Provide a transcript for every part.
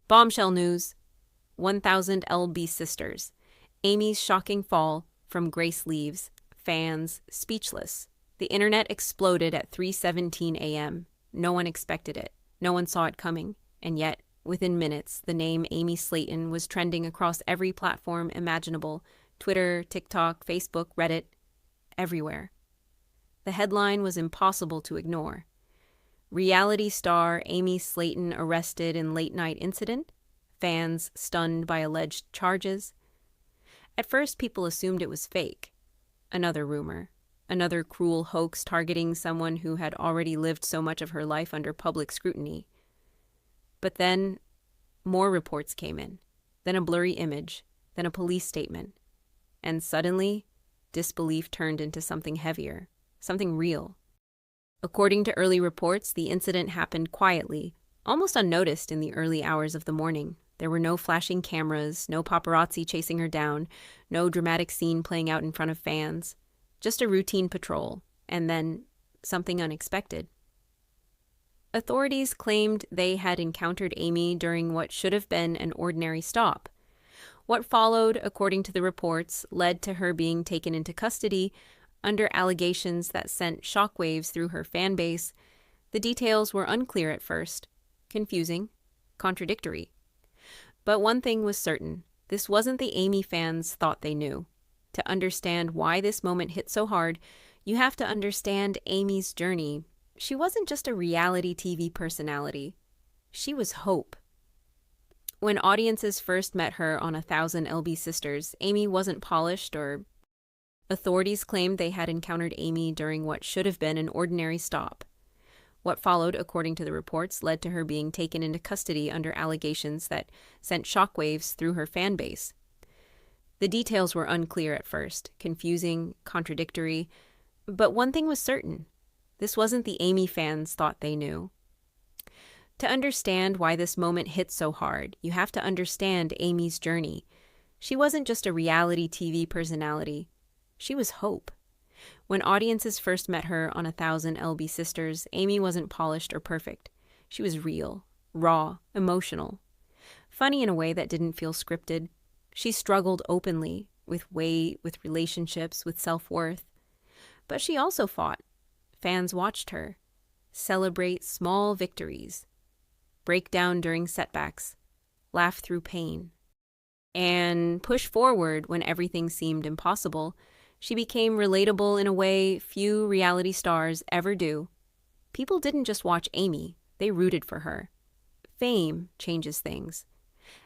Bombshell news. 1000 LB sisters. Amy's shocking fall from Grace leaves. Fans speechless. The internet exploded at 3:17 a.m. No one expected it. No one saw it coming. And yet, within minutes, the name Amy Slayton was trending across every platform imaginable. Twitter, TikTok, Facebook, Reddit, everywhere. The headline was impossible to ignore. Reality star Amy Slayton arrested in late-night incident? Fans stunned by alleged charges? At first, people assumed it was fake. Another rumor. Another cruel hoax targeting someone who had already lived so much of her life under public scrutiny. But then, more reports came in. Then a blurry image. Then a police statement. And suddenly, disbelief turned into something heavier. Something real. According to early reports, the incident happened quietly, almost unnoticed in the early hours of the morning. There were no flashing cameras, no paparazzi chasing her down, no dramatic scene playing out in front of fans. Just a routine patrol, and then something unexpected. Authorities claimed they had encountered Amy during what should have been an ordinary stop. What followed, according to the reports, led to her being taken into custody under allegations that sent shockwaves through her fan base. The details were unclear at first, confusing, contradictory. But one thing was certain, this wasn't the Amy fans thought they knew. To understand why this moment hit so hard, you have to understand Amy's journey. She wasn't just a reality TV personality. She was hope. When audiences first met her on 1000 LB Sisters, Amy wasn't polished or... Authorities claimed they had encountered Amy during what should have been an ordinary stop. What followed, according to the reports, led to her being taken into custody under allegations that sent shockwaves through her fan base. The details were unclear at first, confusing, contradictory, but one thing was certain. This wasn't the Amy fans thought they knew. To understand why this moment hit so hard, you have to understand Amy's journey. She wasn't just a reality TV personality. She was hope. When audiences first met her on 1000 LB Sisters, Amy wasn't polished or perfect. She was real, raw, emotional. Funny in a way that didn't feel scripted. She struggled openly with weight, with relationships, with self-worth. But she also fought. Fans watched her celebrate small victories, break down during setbacks, laugh through pain, and push forward when everything seemed impossible. She became relatable in a way few reality stars ever do. People didn't just watch Amy, they rooted for her. Fame changes things.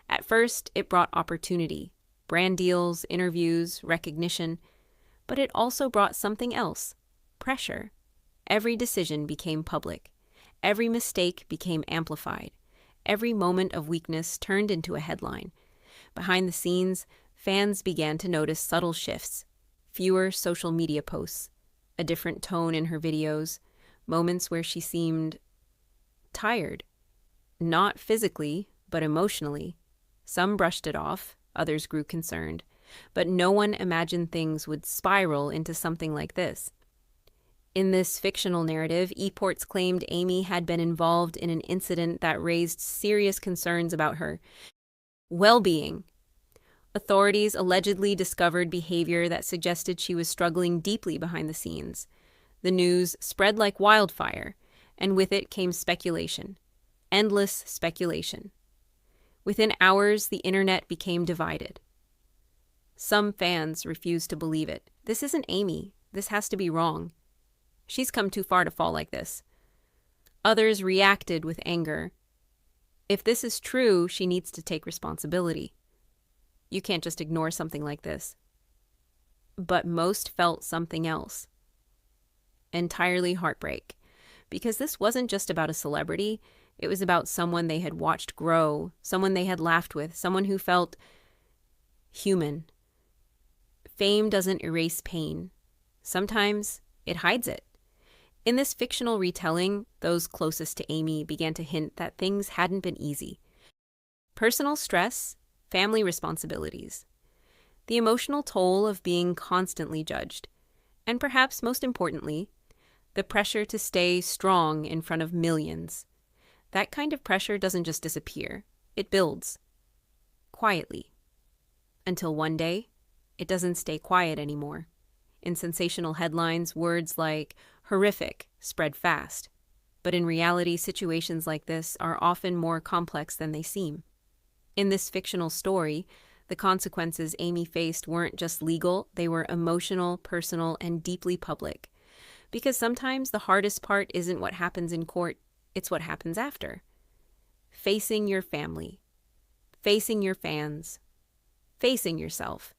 At first, it brought opportunity, brand deals, interviews, recognition, but it also brought something else, pressure. Every decision became public. Every mistake became amplified. Every moment of weakness turned into a headline. Behind the scenes, fans began to notice subtle shifts. Fewer social media posts, a different tone in her videos, moments where she seemed tired. Not physically, but emotionally. Some brushed it off, others grew concerned, but no one imagined things would spiral into something like this. In this fictional narrative, ePorts claimed Amy had been involved in an incident that raised serious concerns about her well-being. Authorities allegedly discovered behavior that suggested she was struggling deeply behind the scenes. The news spread like wildfire, and with it came speculation. Endless speculation. Within hours, the internet became divided. Some fans refused to believe it. This isn't Amy. This has to be wrong. She's come too far to fall like this. Others reacted with anger. If this is true, she needs to take responsibility. You can't just ignore something like this. But most felt something else. Entirely heartbreak. Because this wasn't just about a celebrity, it was about someone they had watched grow, someone they had laughed with, someone who felt human. Fame doesn't erase pain. Sometimes it hides it. In this fictional retelling, those closest to Amy began to hint that things hadn't been easy. Personal stress, family responsibilities, the emotional toll of being constantly judged, and perhaps most importantly, the pressure to stay strong in front of millions. That kind of pressure doesn't just disappear. It builds, quietly, until one day, it doesn't stay quiet anymore. In sensational headlines, words like horrific spread fast. But in reality, situations like this are often more complex than they seem. In this fictional story, the consequences Amy faced weren't just legal, they were emotional, personal, and deeply public. Because sometimes the hardest part isn't what happens in court, it's what happens after. Facing your family, facing your fans, facing yourself.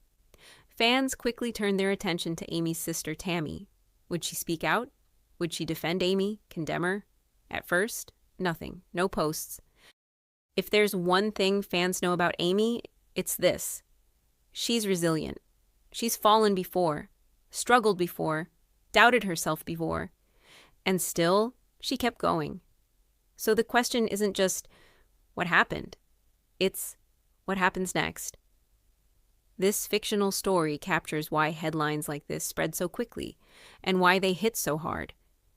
Fans quickly turned their attention to Amy's sister Tammy. Would she speak out? Would she defend Amy, condemn her? At first, nothing, no posts. If there's one thing fans know about Amy, it's this. She's resilient. She's fallen before, struggled before, doubted herself before, and still, she kept going. So the question isn't just, what happened? It's, what happens next? This fictional story captures why headlines like this spread so quickly, and why they hit so hard,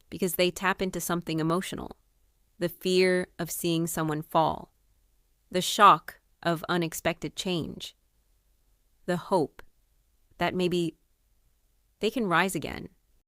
because they tap into something emotional. The fear of seeing someone fall. The shock of unexpected change. The hope that maybe they can rise again.